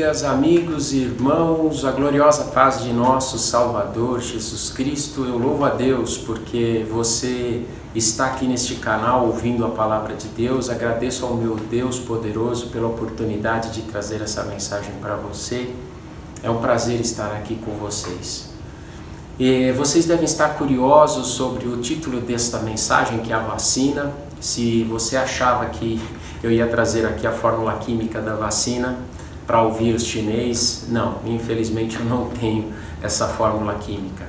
Amigas, amigos, irmãos, a gloriosa paz de nosso Salvador Jesus Cristo, eu louvo a Deus porque você está aqui neste canal ouvindo a palavra de Deus. Agradeço ao meu Deus poderoso pela oportunidade de trazer essa mensagem para você. É um prazer estar aqui com vocês. E vocês devem estar curiosos sobre o título desta mensagem, que é a vacina. Se você achava que eu ia trazer aqui a fórmula química da vacina para ouvir os chinês, não, infelizmente eu não tenho essa fórmula química.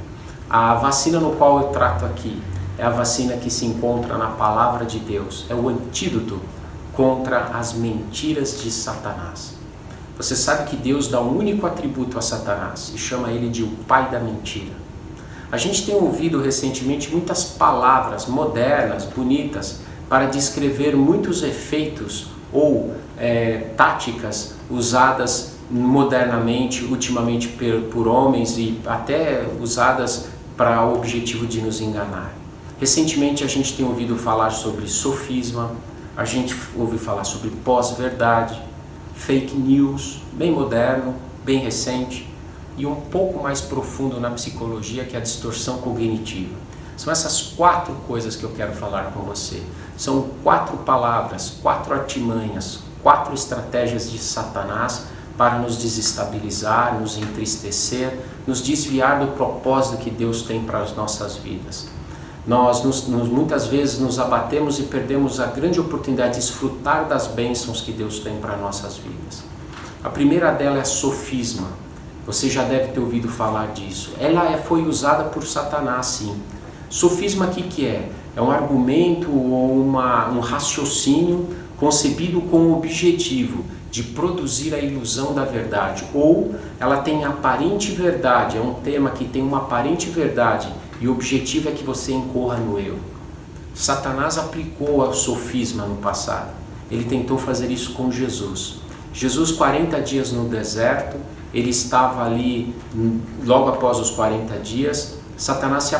A vacina no qual eu trato aqui é a vacina que se encontra na palavra de Deus, é o antídoto contra as mentiras de Satanás. Você sabe que Deus dá um único atributo a Satanás e chama ele de o pai da mentira. A gente tem ouvido recentemente muitas palavras modernas, bonitas, para descrever muitos efeitos ou táticas usadas modernamente, ultimamente por homens e até usadas para o objetivo de nos enganar. Recentemente a gente tem ouvido falar sobre sofisma, a gente ouve falar sobre pós-verdade, fake news, bem moderno, bem recente, e um pouco mais profundo na psicologia, que é a distorção cognitiva. São essas 4 coisas que eu quero falar com você. São 4 palavras, 4 artimanhas, 4 estratégias de Satanás para nos desestabilizar, nos entristecer, nos desviar do propósito que Deus tem para as nossas vidas. Nós muitas vezes nos abatemos e perdemos a grande oportunidade de desfrutar das bênçãos que Deus tem para as nossas vidas. A primeira dela é sofisma. Você já deve ter ouvido falar disso. Ela foi usada por Satanás, sim. Sofisma, o que é? É um argumento ou um raciocínio concebido com o objetivo de produzir a ilusão da verdade. Ou ela tem aparente verdade, é um tema que tem uma aparente verdade e o objetivo é que você incorra no erro. Satanás aplicou o sofisma no passado. Ele tentou fazer isso com Jesus. Jesus, 40 dias no deserto, ele estava ali logo após os 40 dias. Satanás se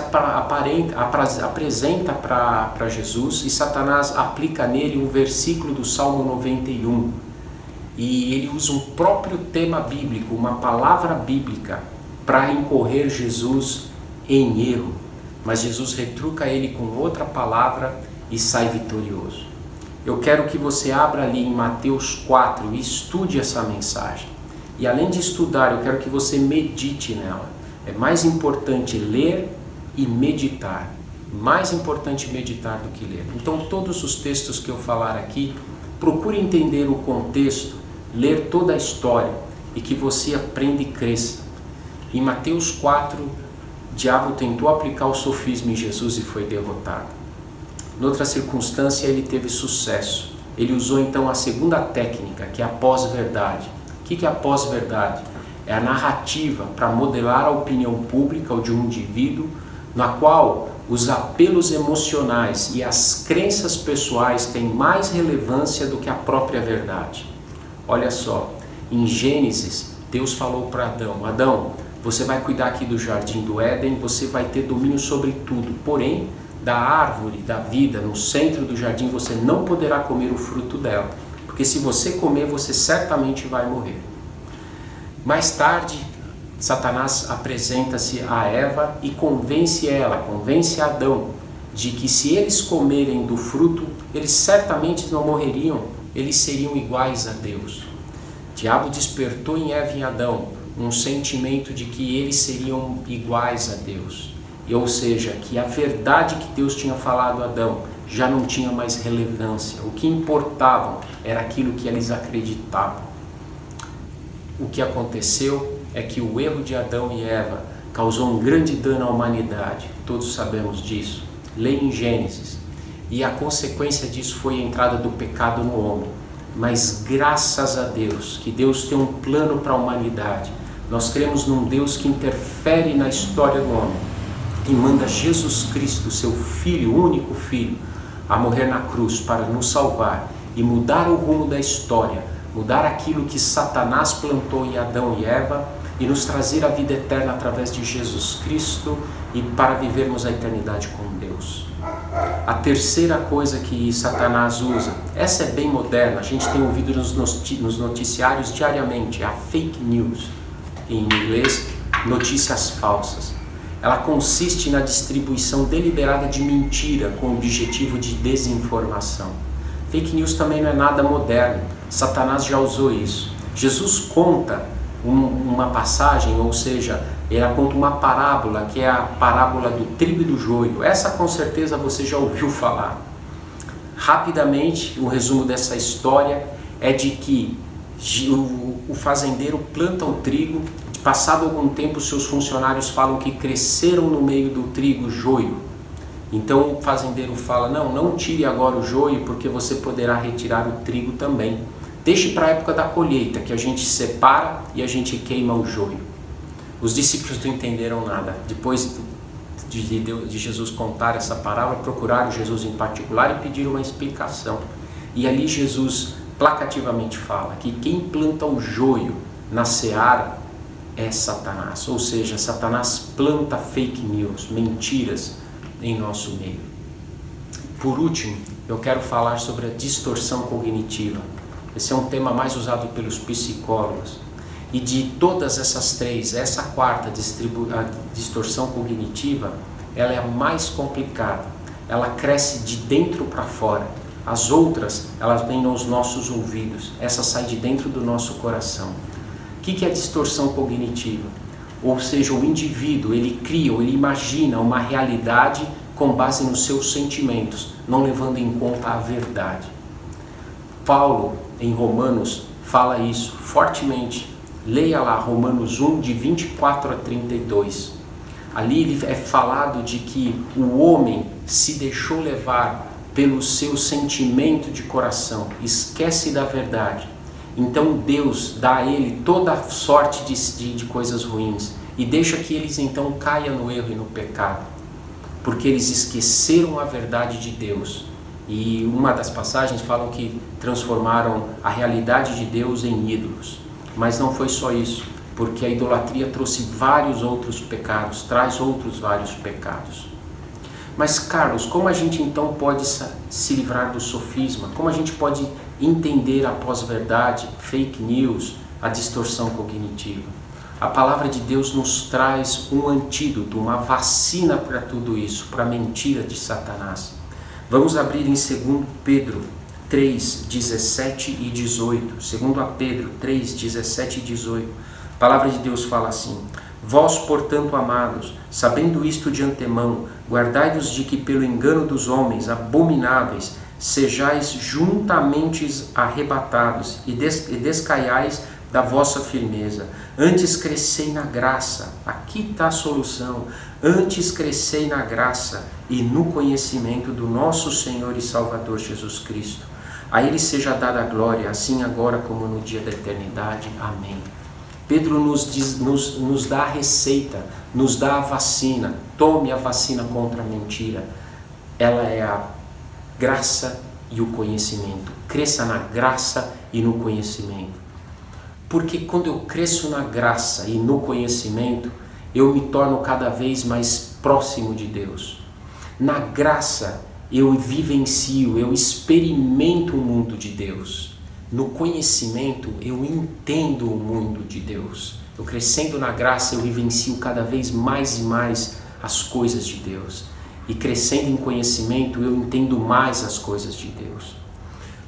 apresenta para Jesus e Satanás aplica nele um versículo do Salmo 91. E ele usa um próprio tema bíblico, uma palavra bíblica, para incorrer Jesus em erro. Mas Jesus retruca ele com outra palavra e sai vitorioso. Eu quero que você abra ali em Mateus 4 e estude essa mensagem. E além de estudar, eu quero que você medite nela. É mais importante ler e meditar. Mais importante meditar do que ler. Então, todos os textos que eu falar aqui, procure entender o contexto, ler toda a história e que você aprenda e cresça. Em Mateus 4, o diabo tentou aplicar o sofisma em Jesus e foi derrotado. Noutra circunstância, ele teve sucesso. Ele usou então a segunda técnica, que é a pós-verdade. O que é a pós-verdade? É a narrativa para modelar a opinião pública ou de um indivíduo, na qual os apelos emocionais e as crenças pessoais têm mais relevância do que a própria verdade. Olha só, em Gênesis, Deus falou para Adão: Adão, você vai cuidar aqui do jardim do Éden, você vai ter domínio sobre tudo, porém, da árvore da vida no centro do jardim você não poderá comer o fruto dela, porque se você comer, você certamente vai morrer. Mais tarde, Satanás apresenta-se a Eva e convence Adão, de que se eles comerem do fruto, eles certamente não morreriam, eles seriam iguais a Deus. O diabo despertou em Eva e em Adão um sentimento de que eles seriam iguais a Deus. Ou seja, que a verdade que Deus tinha falado a Adão já não tinha mais relevância. O que importava era aquilo que eles acreditavam. O que aconteceu é que o erro de Adão e Eva causou um grande dano à humanidade. Todos sabemos disso. Leia em Gênesis. E a consequência disso foi a entrada do pecado no homem. Mas graças a Deus, que Deus tem um plano para a humanidade. Nós cremos num Deus que interfere na história do homem e manda Jesus Cristo, seu Filho, único Filho, a morrer na cruz para nos salvar e mudar o rumo da história, mudar aquilo que Satanás plantou em Adão e Eva e nos trazer a vida eterna através de Jesus Cristo e para vivermos a eternidade com Deus. A terceira coisa que Satanás usa, essa é bem moderna, a gente tem ouvido nos noticiários diariamente, é a fake news, em inglês, notícias falsas. Ela consiste na distribuição deliberada de mentira com o objetivo de desinformação. Fake news também não é nada moderno, Satanás já usou isso. Jesus conta uma passagem, ou seja, ela conta uma parábola, que é a parábola do trigo e do joio. Essa com certeza você já ouviu falar. Rapidamente, o resumo dessa história é de que o fazendeiro planta o trigo, passado algum tempo seus funcionários falam que cresceram no meio do trigo joio. Então o fazendeiro fala, não tire agora o joio, porque você poderá retirar o trigo também. Deixe para a época da colheita, que a gente separa e a gente queima o joio. Os discípulos não entenderam nada. Depois de Jesus contar essa parábola, procuraram Jesus em particular e pediram uma explicação. E ali Jesus placativamente fala que quem planta o joio na seara é Satanás. Ou seja, Satanás planta fake news, mentiras em nosso meio. Por último, eu quero falar sobre a distorção cognitiva. Esse é um tema mais usado pelos psicólogos. E de todas essas três, essa quarta, a distorção cognitiva, ela é a mais complicada. Ela cresce de dentro para fora. As outras, elas vêm nos nossos ouvidos. Essa sai de dentro do nosso coração. O que é a distorção cognitiva? Ou seja, o indivíduo, ele cria ou ele imagina uma realidade com base nos seus sentimentos, não levando em conta a verdade. Paulo, em Romanos, fala isso fortemente. Leia lá Romanos 1, de 24 a 32. Ali é falado de que o homem se deixou levar pelo seu sentimento de coração, esquece da verdade. Então Deus dá a ele toda sorte de coisas ruins e deixa que eles então caiam no erro e no pecado, porque eles esqueceram a verdade de Deus. E uma das passagens falam que transformaram a realidade de Deus em ídolos. Mas não foi só isso, porque a idolatria trouxe vários outros pecados, traz outros vários pecados. Mas Carlos, como a gente então pode se livrar do sofisma? Como a gente pode entender a pós-verdade, fake news, a distorção cognitiva? A palavra de Deus nos traz um antídoto, uma vacina para tudo isso, para a mentira de Satanás. Vamos abrir em 2 Pedro 3, 17 e 18. 2 Pedro 3, 17 e 18. A palavra de Deus fala assim: Vós, portanto, amados, sabendo isto de antemão, guardai-vos de que pelo engano dos homens abomináveis sejais juntamente arrebatados e descaiais da vossa firmeza. Antes crescei na graça. Aqui está a solução. Antes crescei na graça e no conhecimento do nosso Senhor e Salvador Jesus Cristo. A Ele seja dada a glória, assim agora como no dia da eternidade. Amém. Pedro nos dá a receita, nos dá a vacina. Tome a vacina contra a mentira. Ela é a graça e o conhecimento. Cresça na graça e no conhecimento. Porque quando eu cresço na graça e no conhecimento, eu me torno cada vez mais próximo de Deus. Na graça, eu vivencio, eu experimento o mundo de Deus. No conhecimento, eu entendo o mundo de Deus. Eu crescendo na graça, eu vivencio cada vez mais e mais as coisas de Deus. E crescendo em conhecimento, eu entendo mais as coisas de Deus.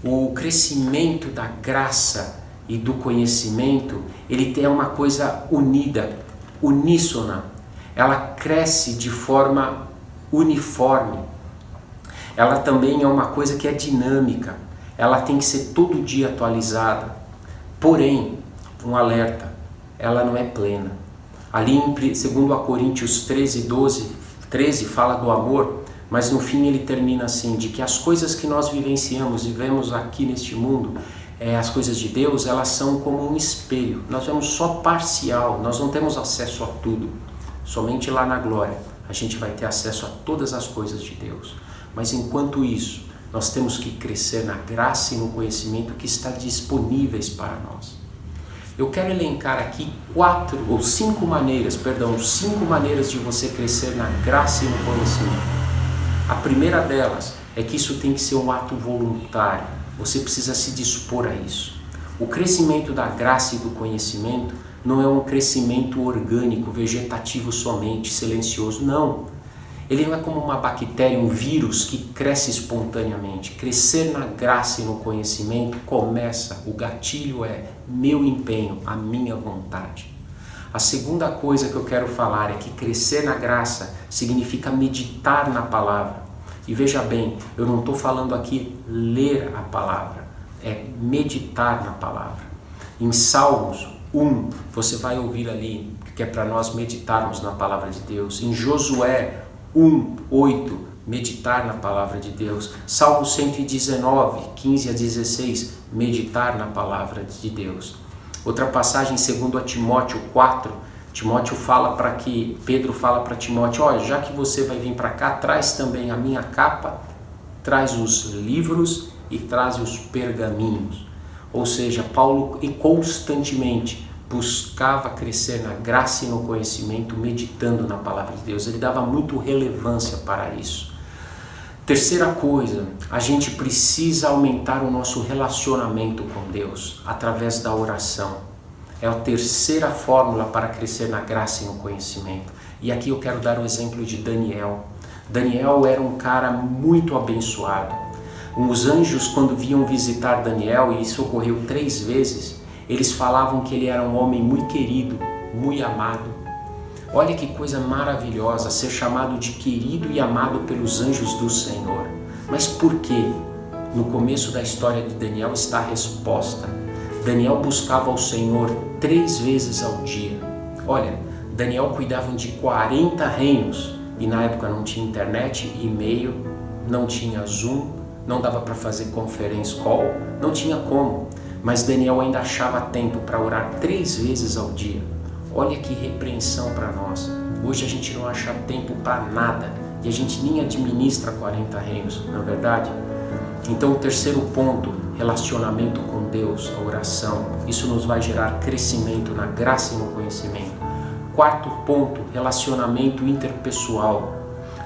O crescimento da graça e do conhecimento, ele tem uma coisa unida, uníssona. Ela cresce de forma uniforme. Ela também é uma coisa que é dinâmica. Ela tem que ser todo dia atualizada. Porém, um alerta, ela não é plena. Ali em 2 Coríntios 13 fala do amor, mas no fim ele termina assim, de que as coisas que nós vivenciamos e vemos aqui neste mundo, as coisas de Deus, elas são como um espelho. Nós vemos só parcial, nós não temos acesso a tudo. Somente lá na glória a gente vai ter acesso a todas as coisas de Deus. Mas enquanto isso, nós temos que crescer na graça e no conhecimento que está disponíveis para nós. Eu quero elencar aqui 5 maneiras de você crescer na graça e no conhecimento. A primeira delas é que isso tem que ser um ato voluntário. Você precisa se dispor a isso. O crescimento da graça e do conhecimento não é um crescimento orgânico, vegetativo somente, silencioso, não. Ele não é como uma bactéria, um vírus que cresce espontaneamente. Crescer na graça e no conhecimento começa, o gatilho é meu empenho, a minha vontade. A segunda coisa que eu quero falar é que crescer na graça significa meditar na palavra. E veja bem, eu não estou falando aqui ler a palavra, é meditar na palavra. Em Salmos 1, você vai ouvir ali, que é para nós meditarmos na palavra de Deus. Em Josué 1:8, meditar na palavra de Deus. Salmo 119, 15 a 16, meditar na palavra de Deus. Outra passagem, segundo a Timóteo 4, Pedro fala para Timóteo, olha, já que você vai vir para cá, traz também a minha capa, traz os livros e traz os pergaminhos. Ou seja, Paulo constantemente buscava crescer na graça e no conhecimento, meditando na palavra de Deus. Ele dava muito relevância para isso. Terceira coisa, a gente precisa aumentar o nosso relacionamento com Deus através da oração. É a terceira fórmula para crescer na graça e no conhecimento. E aqui eu quero dar o exemplo de Daniel. Daniel era um cara muito abençoado. Os anjos, quando vinham visitar Daniel, e isso ocorreu 3 vezes, eles falavam que ele era um homem muito querido, muito amado. Olha que coisa maravilhosa ser chamado de querido e amado pelos anjos do Senhor. Mas por quê? No começo da história de Daniel está a resposta. Daniel buscava ao Senhor 3 vezes ao dia. Olha, Daniel cuidava de 40 reinos e na época não tinha internet, e-mail, não tinha Zoom, não dava para fazer conference call, não tinha como. Mas Daniel ainda achava tempo para orar 3 vezes ao dia. Olha que repreensão para nós. Hoje a gente não acha tempo para nada e a gente nem administra 40 reinos, não é verdade? Então o terceiro ponto, relacionamento com Deus, a oração. Isso nos vai gerar crescimento na graça e no conhecimento. Quarto ponto, relacionamento interpessoal.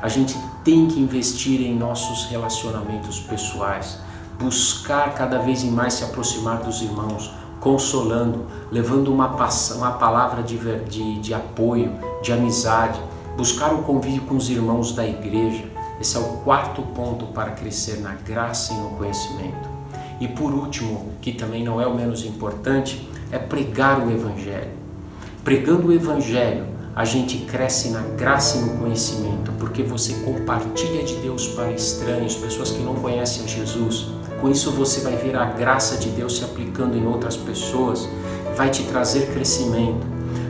A gente tem que investir em nossos relacionamentos pessoais. Buscar cada vez mais se aproximar dos irmãos, consolando, levando uma palavra de apoio, de amizade, buscar o convívio com os irmãos da igreja. Esse é o quarto ponto para crescer na graça e no conhecimento. E por último, que também não é o menos importante, é pregar o Evangelho. Pregando o Evangelho, a gente cresce na graça e no conhecimento, porque você compartilha de Deus para estranhos, pessoas que não conhecem Jesus. Com isso você vai ver a graça de Deus se aplicando em outras pessoas, vai te trazer crescimento.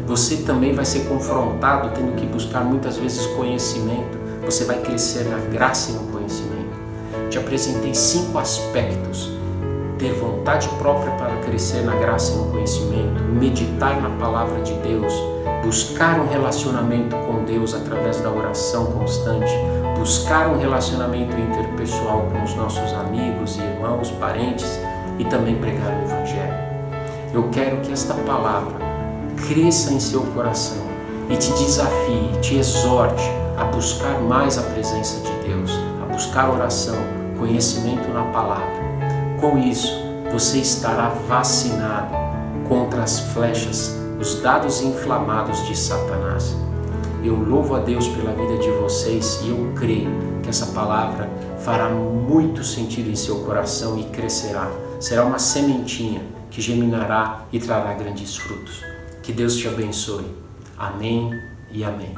Você também vai ser confrontado tendo que buscar muitas vezes conhecimento. Você vai crescer na graça e no conhecimento. Te apresentei 5 aspectos. Ter vontade própria para crescer na graça e no conhecimento, meditar na palavra de Deus, buscar um relacionamento com Deus através da oração constante, buscar um relacionamento interpessoal com os nossos amigos, irmãos, parentes e também pregar o Evangelho. Eu quero que esta palavra cresça em seu coração e te desafie, te exorte a buscar mais a presença de Deus, a buscar oração, conhecimento na palavra. Com isso, você estará vacinado contra as flechas, os dados inflamados de Satanás. Eu louvo a Deus pela vida de vocês e eu creio que essa palavra fará muito sentido em seu coração e crescerá. Será uma sementinha que germinará e trará grandes frutos. Que Deus te abençoe. Amém e amém.